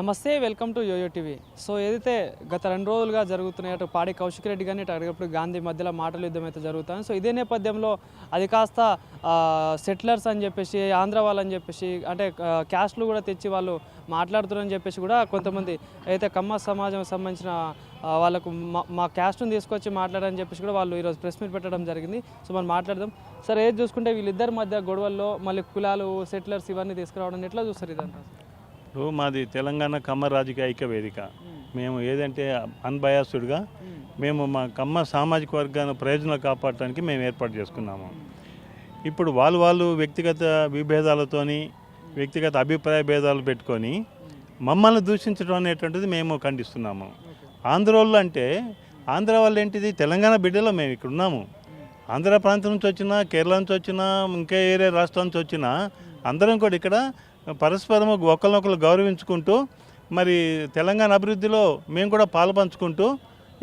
నమస్తే, welcome to YoYo TV. So ఏదైతే గత 2 రోజులుగా జరుగుతున్నాయి, అటు పాడి కౌశిక్ రెడ్డి కానీ ఇటు అడిగప్పుడు గాంధీ మధ్యలో మాటల యుద్ధం అయితే జరుగుతుంది. సో ఇదే నేపథ్యంలో అది కాస్త సెటిలర్స్ అని చెప్పేసి, ఆంధ్ర వాళ్ళని చెప్పేసి, అంటే క్యాస్ట్లు కూడా తెచ్చి వాళ్ళు మాట్లాడుతున్నారని చెప్పేసి కూడా కొంతమంది అయితే కమ్మ సమాజం సంబంధించిన వాళ్ళకు మా క్యాస్ట్ను తీసుకొచ్చి మాట్లాడని చెప్పేసి కూడా వాళ్ళు ఈరోజు ప్రెస్ మీట్ పెట్టడం జరిగింది. సో మనం మాట్లాడదాం. సార్, ఏది చూసుకుంటే వీళ్ళిద్దరి మధ్య గొడవల్లో మళ్ళీ కులాలు, సెటిలర్స్ ఇవన్నీ తీసుకురావడం ఎట్లా చూస్తారు ఇదంతా? ఇప్పుడు మాది తెలంగాణ కమ్మ రాజకీయ ఐక్య వేదిక. మేము ఏదంటే అన్బయాస్డ్గా మేము మా కమ్మ సామాజిక వర్గాన్ని ప్రయోజనాలు కాపాడటానికి మేము ఏర్పాటు చేసుకున్నాము. ఇప్పుడు వాళ్ళు వ్యక్తిగత విభేదాలతోని, వ్యక్తిగత అభిప్రాయ భేదాలు పెట్టుకొని మమ్మల్ని దూషించడం అనేటువంటిది మేము ఖండిస్తున్నాము. ఆంధ్రోళ్ళు అంటే ఆంధ్ర వాళ్ళు ఏంటిది, తెలంగాణ బిడ్డలో మేము ఇక్కడ ఉన్నాము. ఆంధ్ర ప్రాంతం నుంచి వచ్చినా, కేరళ నుంచి వచ్చినా, ఇంకా ఏరే రాష్ట్రం నుంచి వచ్చినా అందరం కూడా ఇక్కడ పరస్పరము ఒకరినొకరు గౌరవించుకుంటూ, మరి తెలంగాణ అభివృద్ధిలో మేము కూడా పాలుపంచుకుంటూ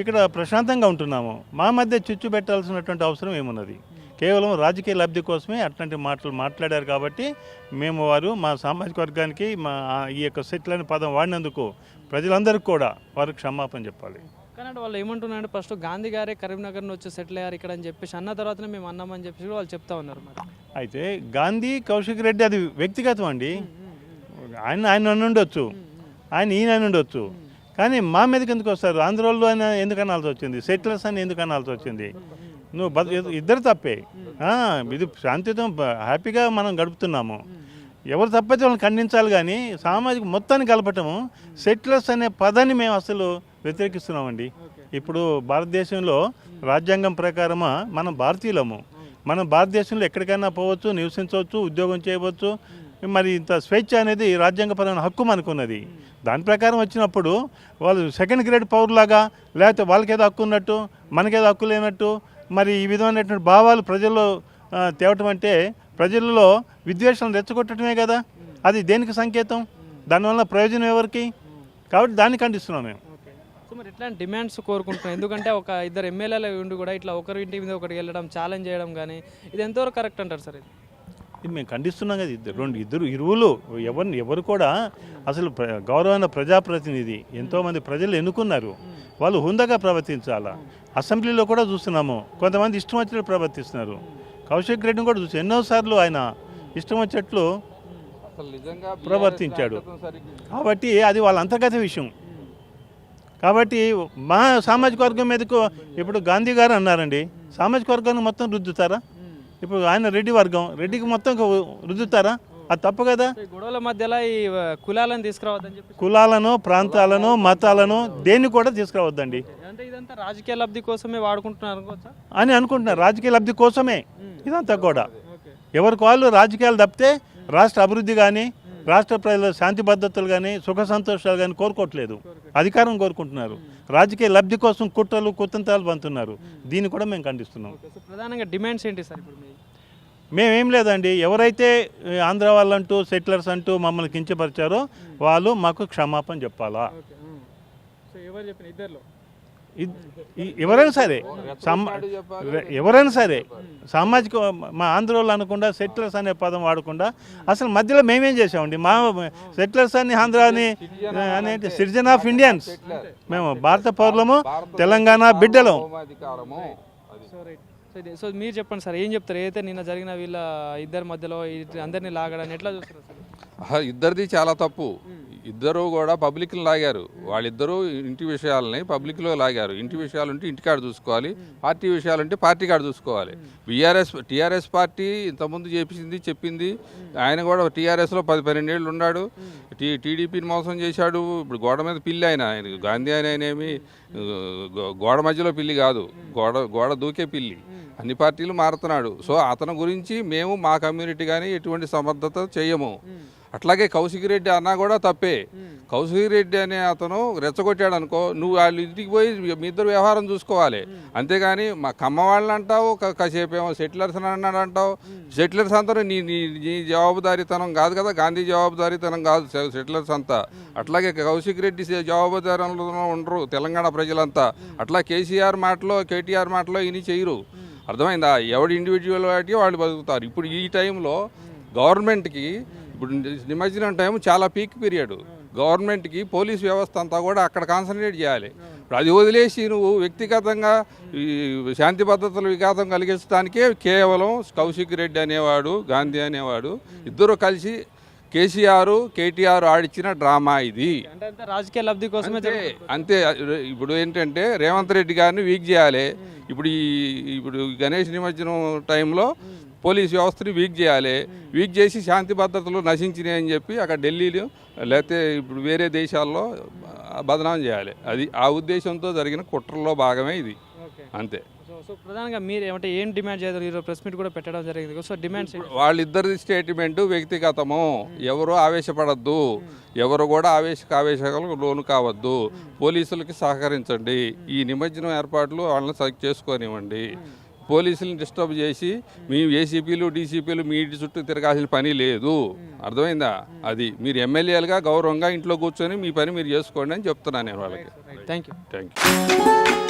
ఇక్కడ ప్రశాంతంగా ఉంటున్నాము. మా మధ్య చిచ్చు పెట్టాల్సినటువంటి అవసరం ఏమున్నది? కేవలం రాజకీయ లబ్ధి కోసమే అట్లాంటి మాటలు మాట్లాడారు. కాబట్టి మేము మా సామాజిక వర్గానికి ఈ యొక్క సెటిల్ అనే పదం వాడినందుకు ప్రజలందరికీ కూడా వారు క్షమాపణ చెప్పాలి. కానీ వాళ్ళు ఏమంటున్నారంటే, ఫస్ట్ గాంధీ గారే కరీంనగర్ నుంచి వచ్చి సెటిల్ అయ్యారు ఇక్కడ అని చెప్పేసి అన్న తర్వాతనే మేము అన్నామని చెప్పేసి వాళ్ళు చెప్తా ఉన్నారు. మరి అయితే గాంధీ, కౌశిక్ రెడ్డి అది వ్యక్తిగతం అండి. ఆయన ఉండొచ్చు, ఈయన ఉండొచ్చు, కానీ మా మీదకి ఎందుకు వస్తారు? ఆంధ్రోళ్ళు అని ఎందుకు అనాల్సి వచ్చింది? సెటిలర్స్ అని ఎందుకు అనాల్సి వచ్చింది? ఇద్దరు తప్పే. ఇది శాంతియుతం హ్యాపీగా మనం గడుపుతున్నాము. ఎవరు తప్పైతే వాళ్ళని ఖండించాలి, కానీ సామాజిక మొత్తాన్ని కలపటము, సెటిలర్స్ అనే పదాన్ని మేము అసలు వ్యతిరేకిస్తున్నామండి. ఇప్పుడు భారతదేశంలో రాజ్యాంగం ప్రకారమా మనం భారతీయులము. మనం భారతదేశంలో ఎక్కడికైనా పోవచ్చు, నివసించవచ్చు, ఉద్యోగం చేయవచ్చు. మరి ఇంత స్వేచ్ఛ అనేది రాజ్యాంగపరమైన హక్కు మనకున్నది. దాని ప్రకారం వచ్చినప్పుడు వాళ్ళు సెకండ్ గ్రేడ్ పౌరులాగా, లేకపోతే వాళ్ళకేదో హక్కు ఉన్నట్టు, మనకేదో హక్కు లేనట్టు, మరి ఈ విధమైనటువంటి భావాలు ప్రజల్లో తేవటం అంటే ప్రజల్లో విద్వేషాలను రెచ్చగొట్టడమే కదా. అది దేనికి సంకేతం? దానివల్ల ప్రయోజనం ఎవరికి? కాబట్టి దాన్ని ఖండిస్తున్నాం మేము. సో మరి ఇట్లాంటి డిమాండ్స్ కోరుకుంటున్నాం. ఎందుకంటే ఒక ఇద్దరు ఎమ్మెల్యేలు ఉండి కూడా ఇట్లా ఒకరి ఇంటి మీద ఒకరికి వెళ్ళడం, ఛాలెంజ్ చేయడం కానీ ఇది ఎంతవరకు కరెక్ట్ అంటారు సార్? ఇది మేము ఖండిస్తున్నాం కదా. ఇరువులు ఎవరు కూడా అసలు గౌరవమైన ప్రజాప్రతినిధి, ఎంతోమంది ప్రజలు ఎన్నుకున్నారు, వాళ్ళు హుందాగా ప్రవర్తించాలా. అసెంబ్లీలో కూడా చూస్తున్నాము, కొంతమంది ఇష్టం వచ్చినట్లు ప్రవర్తిస్తున్నారు. కౌశిక్ రెడ్డిని కూడా చూసి ఎన్నోసార్లు ఆయన ఇష్టం వచ్చేట్లు ప్రవర్తించాడు. కాబట్టి అది వాళ్ళ అంతర్గత విషయం. కాబట్టి మా సామాజిక వర్గం మీదకు ఇప్పుడు గాంధీ గారు అన్నారండి, సామాజిక వర్గాన్ని మొత్తం రుద్దుతారా? ఇప్పుడు ఆయన రెడ్డి వర్గం, రెడ్డికి మొత్తం రుద్దుతారా? అది తప్పు కదా. గొడవల మధ్యలో ఈ కులాలను తీసుకురావద్దని చెప్పి, కులాలను, ప్రాంతాలను, మతాలను దేన్ని కూడా తీసుకురావద్దండి. అంటే ఇదంతా రాజకీయ లబ్ధి కోసమే వాడుకుంటున్నారు అని అనుకుంటున్నారు. రాజకీయ లబ్ధి కోసమే ఇదంతా కూడా. ఎవరికి వాళ్ళు రాజకీయాలు తప్పితే రాష్ట్ర అభివృద్ధి కానీ, రాష్ట్ర ప్రజల శాంతి భద్రతలు కానీ, సుఖ సంతోషాలు కానీ కోరుకోవట్లేదు, అధికారం కోరుకుంటున్నారు. రాజకీయ లబ్ధి కోసం కుట్రలు, కుతంత్రాలు పంతున్నారు. దీన్ని కూడా మేము ఖండిస్తున్నాం. ప్రధానంగా డిమాండ్స్ ఏంటి సార్? ఇప్పుడు మేమేం లేదండి, ఎవరైతే ఆంధ్ర వాళ్ళంటూ, సెటిలర్స్ అంటూ మమ్మల్ని కించపరిచారో వాళ్ళు మాకు క్షమాపణ చెప్పాలా. ఎవరైనా సరే సామాజిక మా ఆంధ్రోళ్ళు అనకుండా సెటిలర్స్ అనే పదం వాడకుండా, అసలు మధ్యలో మేమేం చేసామండి? మా సెటిలర్స్ అని ఆంధ్ర అని అనేది సిటిజన్ ఆఫ్ ఇండియన్స్. మేము భారత పౌరులము, తెలంగాణ బిడ్డలం. సో మీరు చెప్పండి సార్, ఏం చెప్తారు? ఏదైతే నిన్న జరిగిన వీళ్ళ ఇద్దరి మధ్యలో అందరినీ లాగడాన్ని ఎట్లా చూస్తారు సార్? ఇద్దరిది చాలా తప్పు. ఇద్దరు కూడా పబ్లిక్ని లాగారు. వాళ్ళిద్దరూ ఇంటి విషయాలని పబ్లిక్లో లాగారు. ఇంటి విషయాలు ఉంటే ఇంటికాడ చూసుకోవాలి, పార్టీ విషయాలు ఉంటే పార్టీ కాడ చూసుకోవాలి. టీఆర్ఎస్ పార్టీ ఇంతకుముందు చెప్పింది. ఆయన కూడా టీఆర్ఎస్లో 10-12 ఏళ్ళు ఉన్నాడు. టీడీపీని మోసం చేశాడు. ఇప్పుడు గోడ మీద పిల్లి ఆయన గాంధీ ఆయనేమి గోడ మధ్యలో పిల్లి కాదు, గోడ దూకే పిల్లి. అన్ని పార్టీలు మారుతున్నాడు. సో అతని గురించి మేము మా కమ్యూనిటీ కానీ ఎటువంటి సమర్థత చేయము. అట్లాగే కౌశిక్ రెడ్డి అన్నా కూడా తప్పే. కౌశిక్ రెడ్డి అనే అతను రెచ్చగొట్టాడు అనుకో, నువ్వు వాళ్ళ ఇంటికి పోయి మీ ఇద్దరు వ్యవహారం చూసుకోవాలి. అంతేగాని మా కమ్మ వాళ్ళని అంటావు, కాసేపు ఏమో సెటిలర్స్ అన్నాడు అంటావు. సెటిలర్స్ అంతా నీ జవాబుదారీతనం కాదు కదా, గాంధీ జవాబుదారీతనం కాదు సెటిలర్స్ అంతా. అట్లాగే కౌశిక్ రెడ్డి జవాబుదారీలో ఉండరు తెలంగాణ ప్రజలంతా. అట్లా కేసీఆర్ మాటలో, కేటీఆర్ మాటలో ఇని చేయరు. అర్థమైందా? ఎవడి ఇండివిజువల్ వాటికి వాళ్ళు బతుకుతారు. ఇప్పుడు ఈ టైంలో గవర్నమెంట్కి ఇప్పుడు నిమజ్జనం టైం చాలా పీక్ పీరియడ్. గవర్నమెంట్కి పోలీస్ వ్యవస్థ అంతా కూడా అక్కడ కాన్సన్ట్రేట్ చేయాలి. ఇప్పుడు అది వదిలేసి నువ్వు వ్యక్తిగతంగా ఈ శాంతి భద్రతలు విఘాతం కలిగించడానికే కేవలం కౌశిక్ రెడ్డి అనేవాడు, గాంధీ అనేవాడు ఇద్దరు కలిసి కేసీఆర్ కేటీఆర్ ఆడిచ్చిన డ్రామా ఇది. అంటే అంతా రాజకీయ లబ్ధి కోసమే అంతే. ఇప్పుడు ఏంటంటే రేవంత్ రెడ్డి గారిని వీక్ చేయాలి. ఇప్పుడు గణేష్ నిమజ్జనం టైంలో పోలీస్ వ్యవస్థని వీక్ చేయాలి. వీక్ చేసి శాంతి భద్రతలు నశించినాయి అని చెప్పి అక్కడ ఢిల్లీలో లేకపోతే ఇప్పుడు వేరే దేశాల్లో బదనాం చేయాలి. అది ఆ ఉద్దేశంతో జరిగిన కుట్రలో భాగమే ఇది. అంతే. సో ప్రధానంగా మీరు ఏమంటే ఏం డిమాండ్ చేయాలి? ఈరోజు ప్రెస్ మీట్ కూడా పెట్టడం జరిగింది. సో డిమాండ్స్ వాళ్ళిద్దరి స్టేట్మెంట్ వ్యక్తిగతము, ఎవరు ఆవేశపడద్దు, ఎవరు కూడా ఆవేశాలకు లోను కావద్దు, పోలీసులకి సహకరించండి, ఈ నిమజ్జనం ఏర్పాట్లు వాళ్ళని చేసుకోనివ్వండి, పోలీసులను డిస్టర్బ్ చేసి మీ ఏసీపీలు డీసీపీలు మీ ఇంటి చుట్టూ తిరగాల్సిన పని లేదు. అర్థమైందా? అది మీరు ఎమ్మెల్యేలుగా గౌరవంగా ఇంట్లో కూర్చొని మీ పని మీరు చేసుకోండి అని చెప్తున్నాను నేను వాళ్ళకి. Thank you. Thank you.